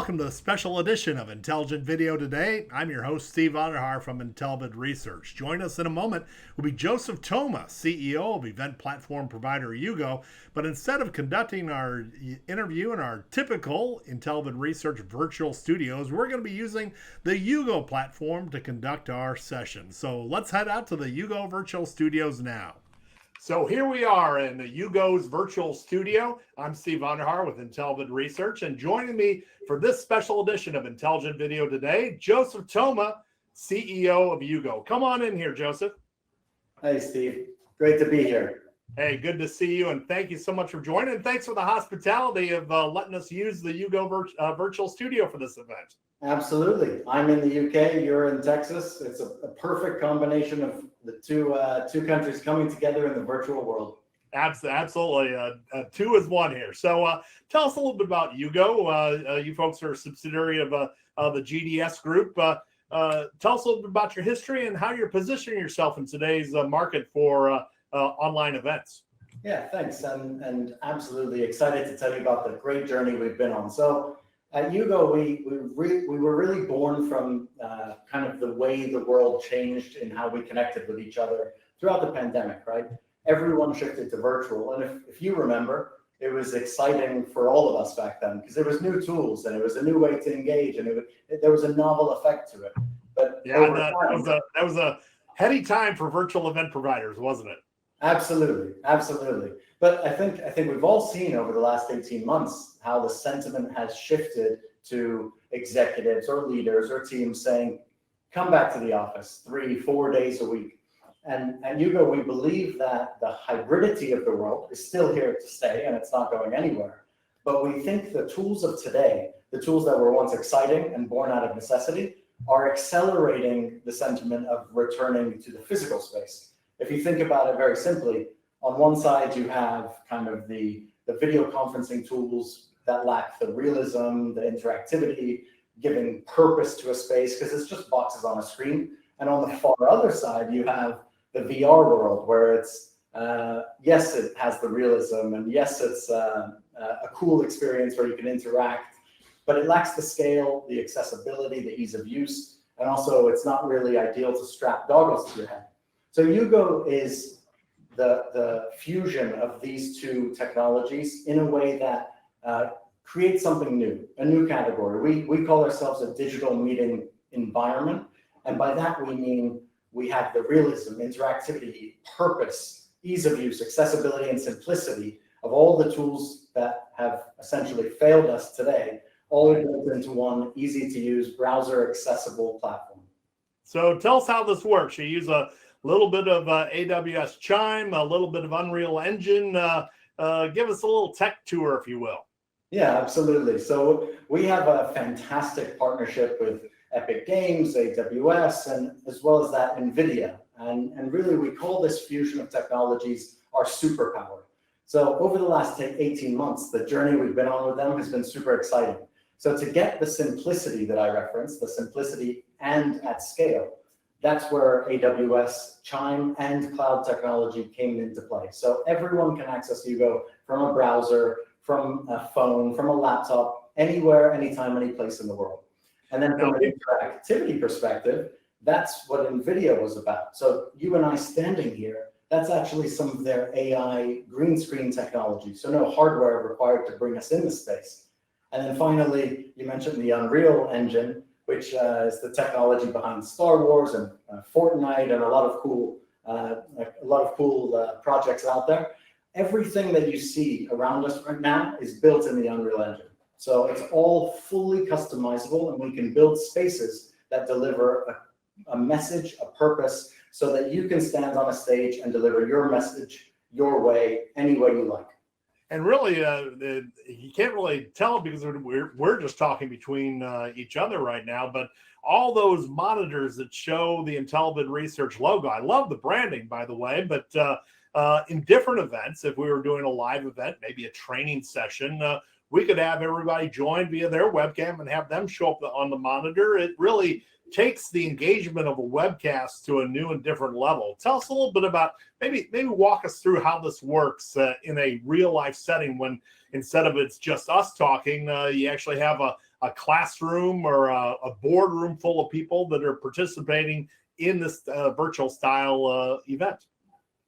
welcome to the special edition of Intelligent Video Today. I'm your host, Steve Vonder Haar from IntelliVid Research. Join us in a moment will be Joseph Toma, CEO of event platform provider Jugo. But instead of conducting our interview in our typical IntelliVid Research virtual studios, we're going to be using the Jugo platform to conduct our session. So let's head out to the Jugo virtual studios now. So here we are in the Jugo's virtual studio. I'm Steve Vonder Haar with IntelliVid Research, and joining me for this special edition of Intelligent Video Today, Joseph Toma, CEO of Jugo. Come on in here, Joseph. Hey, Steve. Great to be here. Hey, good to see you, and thank you so much for joining. And thanks for the hospitality of letting us use the Jugo virtual studio for this event. Absolutely. I'm in the UK. You're in Texas. It's a perfect combination of the two countries coming together in the virtual world. Absolutely. Two is one here. So tell us a little bit about Jugo. You folks are a subsidiary of the GDS group. Tell us a little bit about your history and how you're positioning yourself in today's market for online events. Yeah, thanks. And absolutely excited to tell you about the great journey we've been on. So at Jugo, we were really born from kind of the way the world changed in how we connected with each other throughout the pandemic, right? Everyone shifted to virtual. And if you remember, it was exciting for all of us back then because there was new tools and it was a new way to engage and there was a novel effect to it. But yeah, that was a heady time for virtual event providers, wasn't it? Absolutely. But I think we've all seen over the last 18 months how the sentiment has shifted to executives or leaders or teams saying, come back to the office 3-4 days a week. And at Jugo, we believe that the hybridity of the world is still here to stay and it's not going anywhere. But we think the tools of today, the tools that were once exciting and born out of necessity, are accelerating the sentiment of returning to the physical space. If you think about it very simply, on one side, you have kind of the video conferencing tools that lack the realism, the interactivity, giving purpose to a space because it's just boxes on a screen. And on the far other side, you have the VR world where it's, yes, it has the realism and yes, it's a cool experience where you can interact, but it lacks the scale, the accessibility, the ease of use. And also it's not really ideal to strap goggles to your head. So Jugo is the fusion of these two technologies in a way that creates something new, a new category. We call ourselves a digital meeting environment. And by that, we mean we have the realism, interactivity, purpose, ease of use, accessibility, and simplicity of all the tools that have essentially failed us today, all built into one easy to use browser accessible platform. So tell us how this works. You use a little bit of AWS Chime, a little bit of Unreal Engine. Give us a little tech tour, if you will. Yeah, absolutely. So we have a fantastic partnership with Epic Games, AWS, and as well as that, NVIDIA. And really, we call this fusion of technologies our superpower. So over the last 18 months, the journey we've been on with them has been super exciting. So to get the simplicity that I referenced, the simplicity and at scale, that's where AWS, Chime, and cloud technology came into play. So everyone can access Jugo from a browser, from a phone, from a laptop, anywhere, anytime, any place in the world. And then from an interactivity perspective, that's what NVIDIA was about. So you and I standing here, that's actually some of their AI green screen technology. So no hardware required to bring us in the space. And then finally, you mentioned the Unreal Engine, which is the technology behind Star Wars and Fortnite and a lot of cool projects out there. Everything that you see around us right now is built in the Unreal Engine. So it's all fully customizable, and we can build spaces that deliver a message, a purpose, so that you can stand on a stage and deliver your message your way, any way you like. And really, you can't really tell because we're just talking between each other right now, but all those monitors that show the IntelliVid Research logo, I love the branding, by the way, but in different events, if we were doing a live event, maybe a training session, we could have everybody join via their webcam and have them show up on the monitor. It really takes the engagement of a webcast to a new and different level. Tell us a little bit about, maybe walk us through how this works in a real life setting, when instead of it's just us talking, you actually have a classroom or a boardroom full of people that are participating in this virtual style event.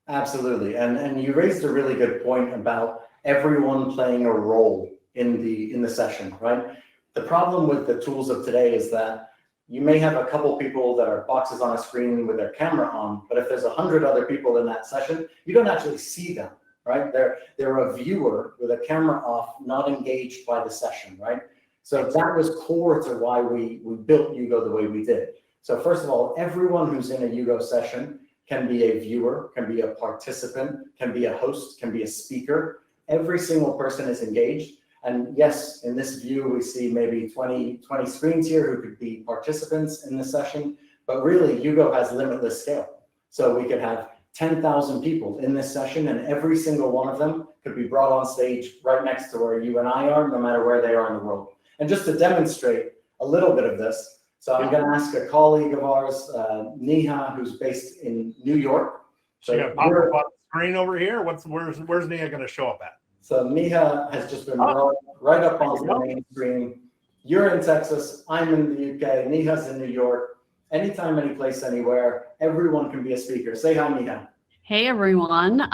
Absolutely. And you raised a really good point about everyone playing a role in the session, right? The problem with the tools of today is that you may have a couple people that are boxes on a screen with their camera on, but if there's 100 other people in that session, you don't actually see them, right? They're a viewer with a camera off, not engaged by the session, right? So that was core to why we built Jugo the way we did. So first of all, everyone who's in a Jugo session can be a viewer, can be a participant, can be a host, can be a speaker. Every single person is engaged. And yes, in this view, we see maybe 20 screens here who could be participants in the session, but really Jugo has limitless scale. So we could have 10,000 people in this session, and every single one of them could be brought on stage right next to where you and I are, no matter where they are in the world. And just to demonstrate a little bit of this, so I'm going to ask a colleague of ours, Neha, who's based in New York. So you got to pop up on the screen over here. Where's Neha going to show up at? So Neha has just been brought right up onto the main screen. You're in Texas, I'm in the UK, Neha's in New York. Anytime, any place, anywhere, everyone can be a speaker. Say hi, Neha. Hey everyone,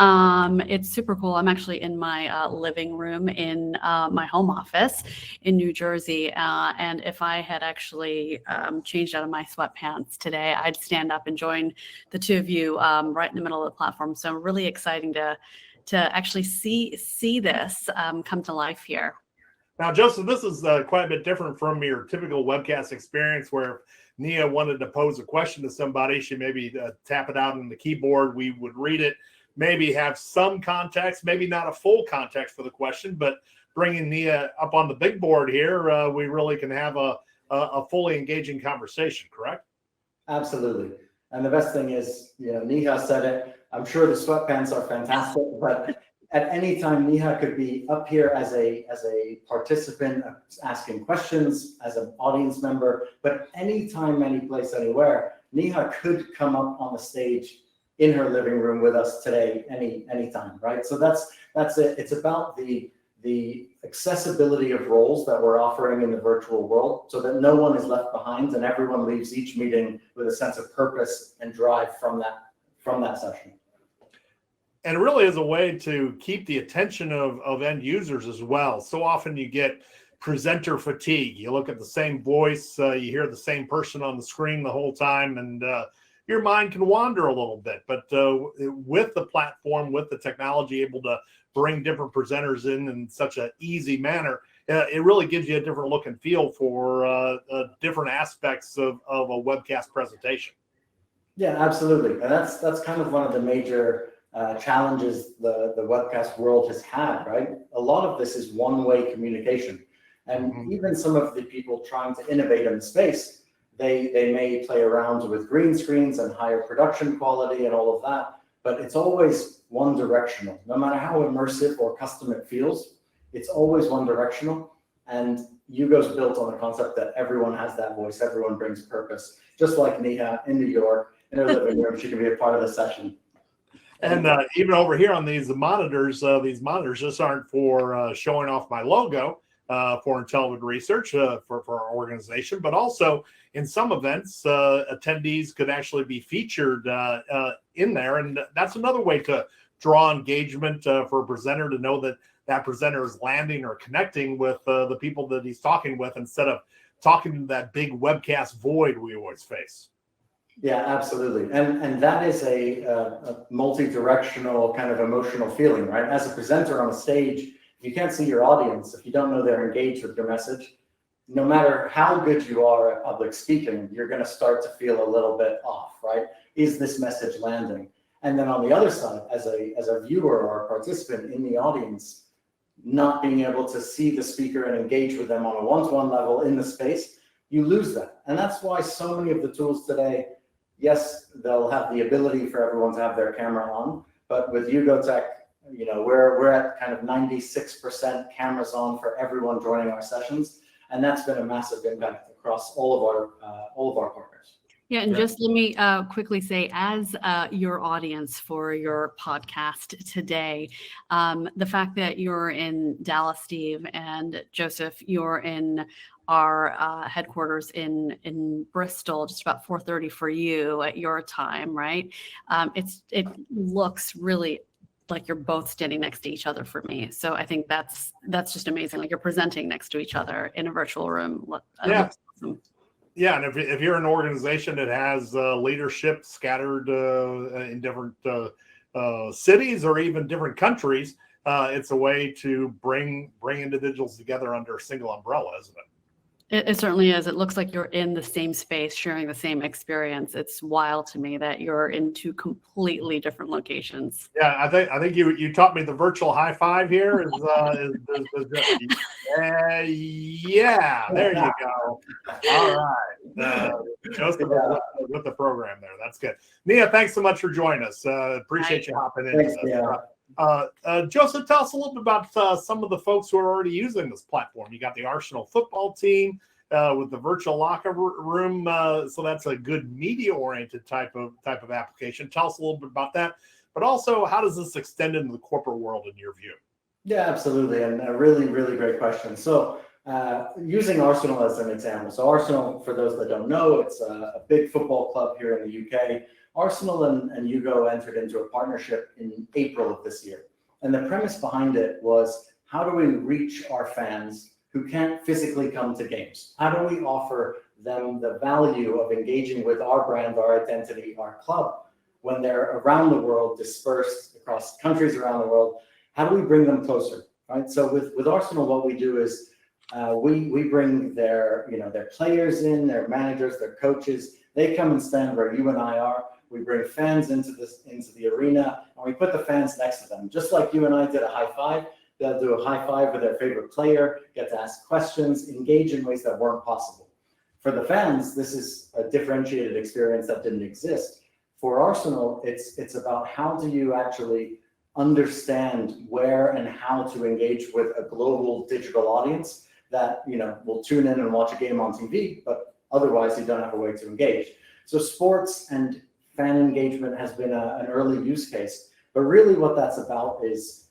it's super cool. I'm actually in my living room in my home office in New Jersey, and if I had actually changed out of my sweatpants today, I'd stand up and join the two of you right in the middle of the platform. So really exciting to actually see this come to life here. Now, Joseph, this is quite a bit different from your typical webcast experience, where Nia wanted to pose a question to somebody. She maybe tap it out on the keyboard. We would read it, maybe have some context, maybe not a full context for the question, but bringing Nia up on the big board here, we really can have a fully engaging conversation, correct? Absolutely. And the best thing is, Neha said it. I'm sure the sweatpants are fantastic, but at any time, Neha could be up here as a participant asking questions, as an audience member, but anytime, any place, anywhere, Neha could come up on the stage in her living room with us today, anytime, right? So that's it. It's about the accessibility of roles that we're offering in the virtual world, so that no one is left behind and everyone leaves each meeting with a sense of purpose and drive from that session. And it really is a way to keep the attention of end users as well. So often you get presenter fatigue. You look at the same voice, you hear the same person on the screen the whole time, and your mind can wander a little bit. But with the platform, with the technology able to bring different presenters in such an easy manner, it really gives you a different look and feel for different aspects of a webcast presentation. Yeah, absolutely. And that's kind of one of the major challenges the webcast world has had, right? A lot of this is one-way communication. And even some of the people trying to innovate in the space, they may play around with green screens and higher production quality and all of that, but it's always one directional. No matter how immersive or custom it feels, it's always one directional. And Jugo's built on the concept that everyone has that voice, everyone brings purpose. Just like Neha in New York, in her living room, she can be a part of the session. And even over here on these monitors just aren't for showing off my logo for IntelliVid Research for our organization, but also in some events, attendees could actually be featured in there. And that's another way to draw engagement for a presenter, to know that that presenter is landing or connecting with the people that he's talking with, instead of talking to that big webcast void we always face. Yeah, absolutely. And that is a multi-directional kind of emotional feeling, right? As a presenter on a stage, if you can't see your audience, if you don't know they're engaged with your message, no matter how good you are at public speaking, you're going to start to feel a little bit off, right? Is this message landing? And then on the other side, as a viewer or a participant in the audience, not being able to see the speaker and engage with them on a one-to-one level in the space, you lose that. And that's why so many of the tools today, yes, they'll have the ability for everyone to have their camera on, but with Jugo Tech, we're at kind of 96% cameras on for everyone joining our sessions. And that's been a massive impact across all of our partners. Yeah, and just let me quickly say, as your audience for your podcast today, the fact that you're in Dallas, Steve, and Joseph, you're in our headquarters in Bristol, just about 4:30 for you at your time, right? It looks really like you're both standing next to each other for me. So I think that's just amazing. Like you're presenting next to each other in a virtual room. Yeah. Looks awesome. Yeah, and if you're an organization that has leadership scattered in different cities or even different countries, it's a way to bring individuals together under a single umbrella, isn't it? It certainly is. It looks like you're in the same space, sharing the same experience. It's wild to me that you're in two completely different locations. Yeah, I think you taught me the virtual high five here. Yeah, there you go. All right, Joseph with the program there. That's good. Nia, thanks so much for joining us. Appreciate you hopping in. Thanks, Joseph, tell us a little bit about some of the folks who are already using this platform. You got the Arsenal football team with the virtual locker room, so that's a good media-oriented type of application. Tell us a little bit about that, but also how does this extend into the corporate world in your view? Yeah, absolutely, and a really, really great question. So using Arsenal as an example. So Arsenal, for those that don't know, it's a big football club here in the UK. Arsenal and Jugo entered into a partnership in April of this year. And the premise behind it was, how do we reach our fans who can't physically come to games? How do we offer them the value of engaging with our brand, our identity, our club, when they're around the world, dispersed across countries around the world? How do we bring them closer, right? So with Arsenal, what we do is we bring their players in, their managers, their coaches. They come and stand where you and I are. We bring fans into the arena, and we put the fans next to them. Just like you and I did a high five, they'll do a high five with their favorite player, get to ask questions, engage in ways that weren't possible. For the fans, this is a differentiated experience that didn't exist. For Arsenal, it's about how do you actually understand where and how to engage with a global digital audience that will tune in and watch a game on TV, but otherwise you don't have a way to engage. So sports and fan engagement has been an early use case, but really what that's about is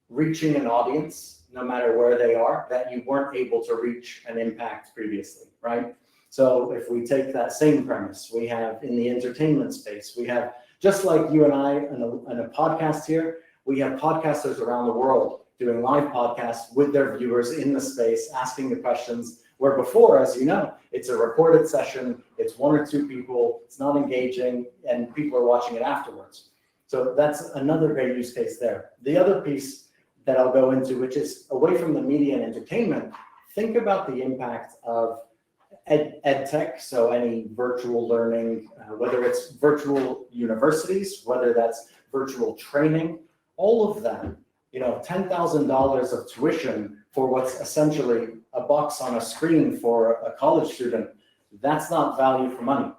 reaching an audience, no matter where they are, that you weren't able to reach and impact previously, right? So if we take that same premise, we have in the entertainment space, we have, just like you and I in a podcast here, we have podcasters around the world doing live podcasts with their viewers in the space, asking the questions, where before, as you know, it's a recorded session, it's one or two people, it's not engaging, and people are watching it afterwards. So that's another great use case there. The other piece that I'll go into, which is away from the media and entertainment, think about the impact of ed tech, so any virtual learning, whether it's virtual universities, whether that's virtual training, all of that, $10,000 of tuition for what's essentially a box on a screen for a college student, that's not value for money.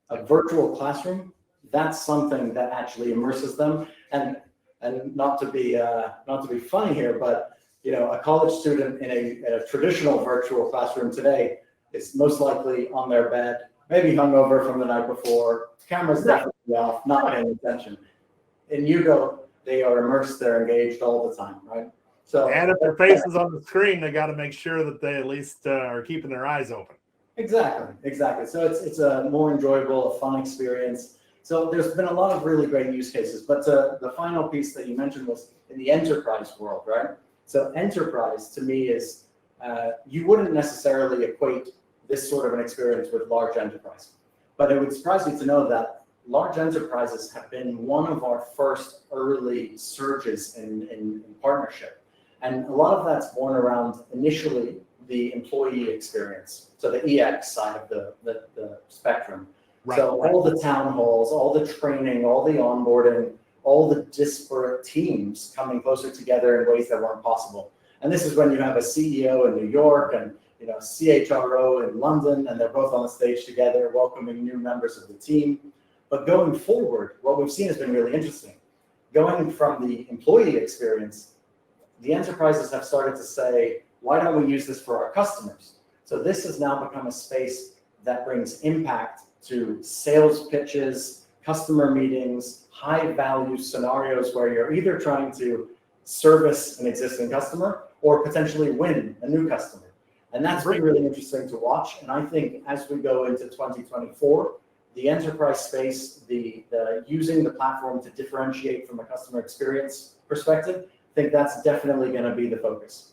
A virtual classroom, that's something that actually immerses them. And not to be funny here, but a college student in a traditional virtual classroom today is most likely on their bed, maybe hungover from the night before, camera's definitely off, not paying attention. In Jugo, they are immersed, they're engaged all the time, right? So, and if their face is on the screen, they got to make sure that they at least are keeping their eyes open. Exactly. So it's a more enjoyable, a fun experience. So there's been a lot of really great use cases, but the final piece that you mentioned was in the enterprise world, right? So enterprise to me is, you wouldn't necessarily equate this sort of an experience with large enterprise, but it would surprise you to know that large enterprises have been one of our first early surges in partnership. And a lot of that's born around initially the employee experience. So the EX side of the spectrum. Right, so all the town halls, all the training, all the onboarding, all the disparate teams coming closer together in ways that weren't possible. And this is when you have a CEO in New York and a CHRO in London, and they're both on the stage together welcoming new members of the team. But going forward, what we've seen has been really interesting. Going from the employee experience, the enterprises have started to say, why don't we use this for our customers? So this has now become a space that brings impact to sales pitches, customer meetings, high value scenarios where you're either trying to service an existing customer or potentially win a new customer. And that's been really interesting to watch. And I think as we go into 2024, the enterprise space, the using the platform to differentiate from a customer experience perspective, I think that's definitely going to be the focus.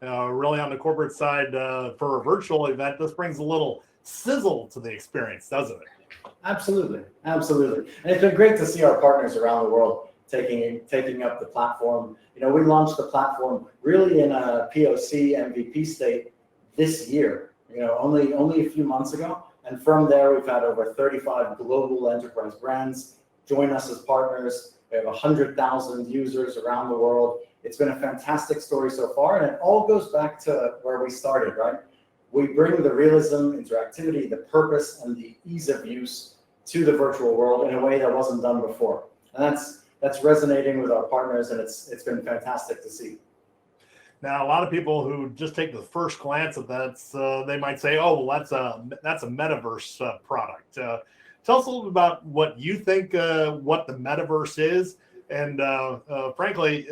Really on the corporate side, for a virtual event, this brings a little sizzle to the experience, doesn't it? Absolutely, absolutely. And it's been great to see our partners around the world taking up the platform. You know, we launched the platform really in a POC MVP state this year, you know, only a few months ago. And from there, we've had over 35 global enterprise brands join us as partners. We have 100,000 users around the world. It's been a fantastic story so far. And it all goes back to where we started, right? We bring the realism, interactivity, the purpose, and the ease of use to the virtual world in a way that wasn't done before. And that's resonating with our partners, and it's been fantastic to see. Now, a lot of people who just take the first glance at that, they might say, "Oh, well, that's a metaverse product." Tell us a little bit about what you think what the metaverse is, and frankly,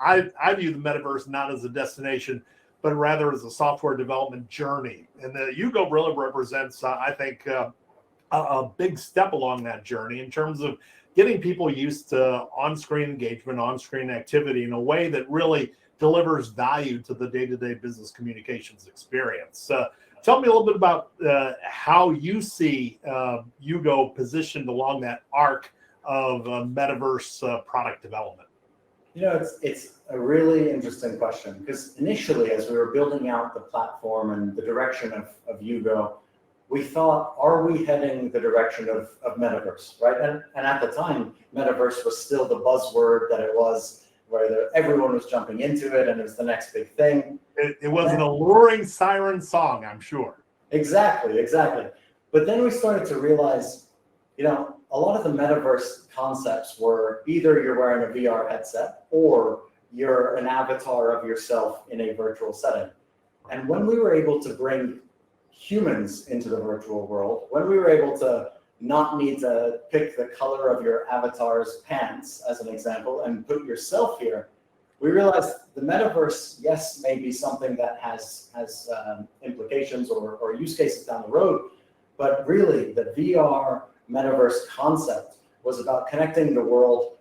I view the metaverse not as a destination, but rather as a software development journey. And the Jugo really represents, I think, a big step along that journey in terms of getting people used to on-screen engagement, on-screen activity in a way that really delivers value to the day-to-day business communications experience. Tell me a little bit about how you see Jugo positioned along that arc of metaverse product development. You know, it's a really interesting question, because initially, as we were building out the platform and the direction of Jugo, we thought, are we heading the direction of metaverse, right? And at the time, metaverse was still the buzzword that it was, where everyone was jumping into it and it was the next big thing. It was an alluring siren song, I'm sure. Exactly. But then we started to realize, you know, a lot of the metaverse concepts were either you're wearing a VR headset or you're an avatar of yourself in a virtual setting. And when we were able to bring humans into the virtual world, when we were able to not need to pick the color of your avatar's pants, as an example, and put yourself here, we realized the metaverse, yes, may be something that has implications or use cases down the road, but really the VR metaverse concept was about connecting the world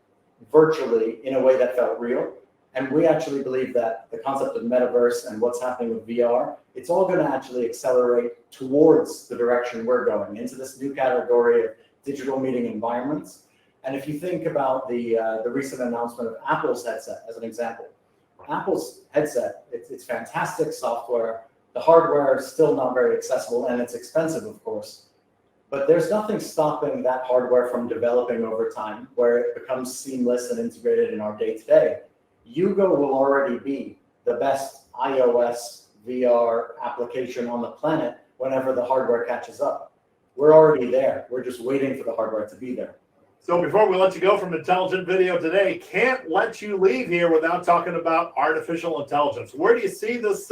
virtually in a way that felt real. And we actually believe that the concept of metaverse and what's happening with VR, it's all going to actually accelerate towards the direction we're going, into this new category of digital meeting environments. And if you think about the recent announcement of Apple's headset as an example, Apple's headset, it's fantastic software. The hardware is still not very accessible, and it's expensive, of course. But there's nothing stopping that hardware from developing over time, where it becomes seamless and integrated in our day-to-day. Jugo will already be the best iOS VR application on the planet whenever the hardware catches up. We're already there. We're just waiting for the hardware to be there. So before we let you go from Intelligent Video today, can't let you leave here without talking about artificial intelligence. Where do you see this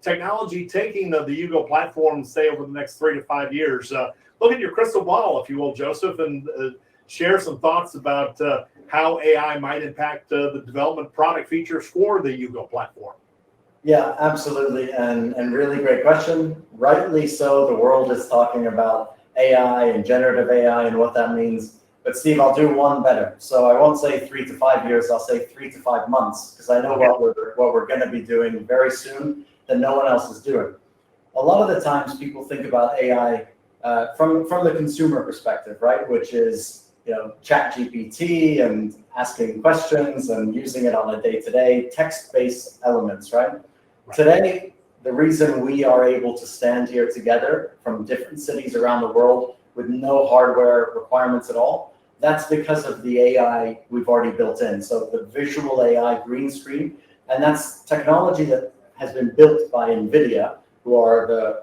technology taking the Jugo platform, say, over the next 3 to 5 years? Look at your crystal ball, if you will, Joseph, and share some thoughts about how AI might impact the development product features for the Jugo platform. Yeah, absolutely. And really great question. Rightly so, the world is talking about AI and generative AI and what that means. But Steve, I'll do one better. So I won't say 3 to 5 years, I'll say 3 to 5 months, because I know what we're going to be doing very soon that no one else is doing. A lot of the times people think about AI from the consumer perspective, right? Which is, you know, ChatGPT and asking questions and using it on a day-to-day text-based elements, right? Today, the reason we are able to stand here together from different cities around the world with no hardware requirements at all, that's because of the AI we've already built in. So the visual AI green screen, and that's technology that has been built by NVIDIA, who are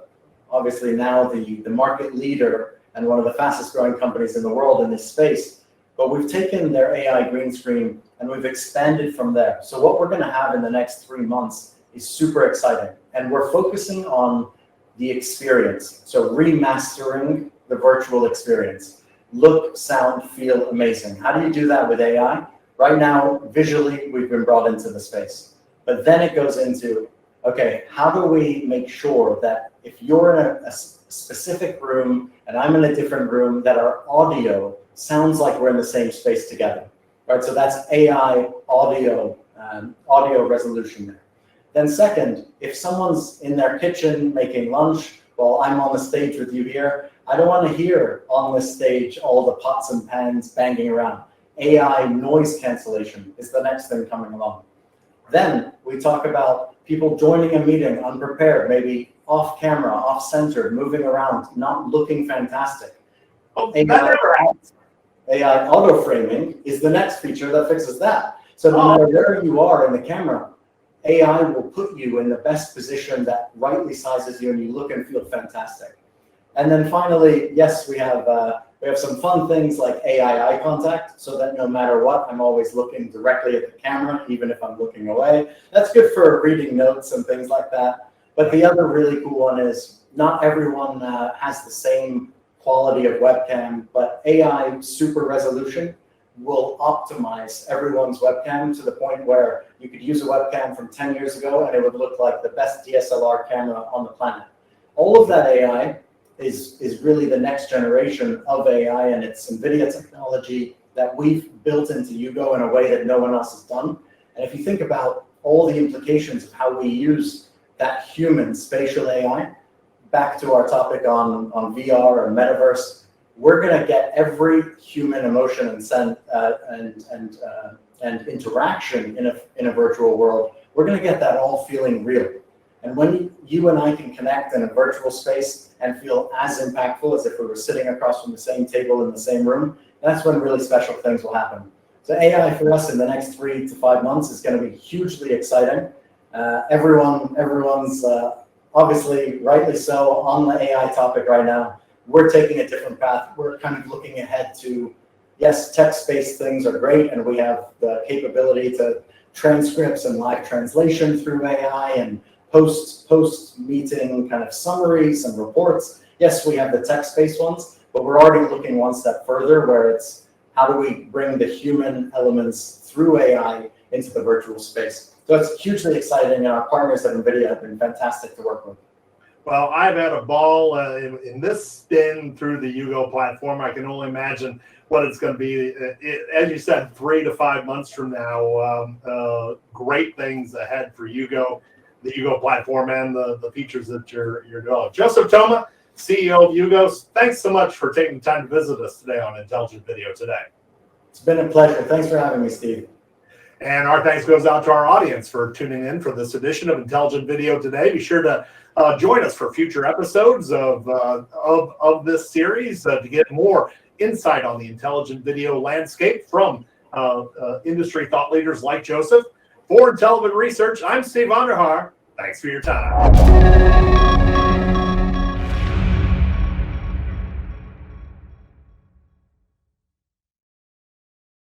obviously now the market leader and one of the fastest growing companies in the world in this space. But we've taken their AI green screen and we've expanded from there. So what we're going to have in the next 3 months is super exciting. And we're focusing on the experience. So remastering the virtual experience. Look, sound, feel amazing. How do you do that with AI? Right now, visually, we've been brought into the space. But then it goes into, okay, how do we make sure that if you're in a specific room and I'm in a different room, that our audio sounds like we're in the same space together, right? So that's AI audio, audio resolution there. Then second, if someone's in their kitchen making lunch while I'm on the stage with you here, I don't want to hear on this stage all the pots and pans banging around. AI noise cancellation is the next thing coming along. Then we talk about people joining a meeting unprepared, maybe off camera, off center, moving around, not looking fantastic. Oh, that never happens. AI auto framing is the next feature that fixes that. So no matter where you are in the camera, AI will put you in the best position that rightly sizes you and you look and feel fantastic. And then finally, yes, we have some fun things like AI eye contact, so that no matter what, I'm always looking directly at the camera, even if I'm looking away. That's good for reading notes and things like that. But the other really cool one is not everyone has the same quality of webcam, but AI super resolution will optimize everyone's webcam to the point where you could use a webcam from 10 years ago and it would look like the best DSLR camera on the planet. All of that AI is really the next generation of AI, and it's NVIDIA technology that we've built into Jugo in a way that no one else has done. And if you think about all the implications of how we use that human spatial AI, back to our topic on VR and metaverse, we're going to get every human emotion and interaction in a virtual world. We're going to get that all feeling real. And when you and I can connect in a virtual space and feel as impactful as if we were sitting across from the same table in the same room, that's when really special things will happen. So AI for us in the next 3 to 5 months is going to be hugely exciting. Everyone's obviously, rightly so, on the AI topic right now. We're taking a different path. We're kind of looking ahead to, yes, text-based things are great, and we have the capability to transcripts and live translation through AI and post-meeting kind of summaries and reports. Yes, we have the text-based ones, but we're already looking one step further where it's how do we bring the human elements through AI into the virtual space. So it's hugely exciting, and our partners at NVIDIA have been fantastic to work with. Well, I've had a ball in this spin through the Jugo platform. I can only imagine what it's going to be. As you said, 3 to 5 months from now, great things ahead for Jugo, the Jugo platform, and the features that you're developing. Joseph Toma, CEO of Jugo, thanks so much for taking the time to visit us today on Intelligent Video Today. It's been a pleasure. Thanks for having me, Steve. And our thanks goes out to our audience for tuning in for this edition of Intelligent Video Today. Be sure to join us for future episodes of this series to get more insight on the intelligent video landscape from industry thought leaders like Joseph. For IntelliVid Research, I'm Steve Vonder Haar. Thanks for your time.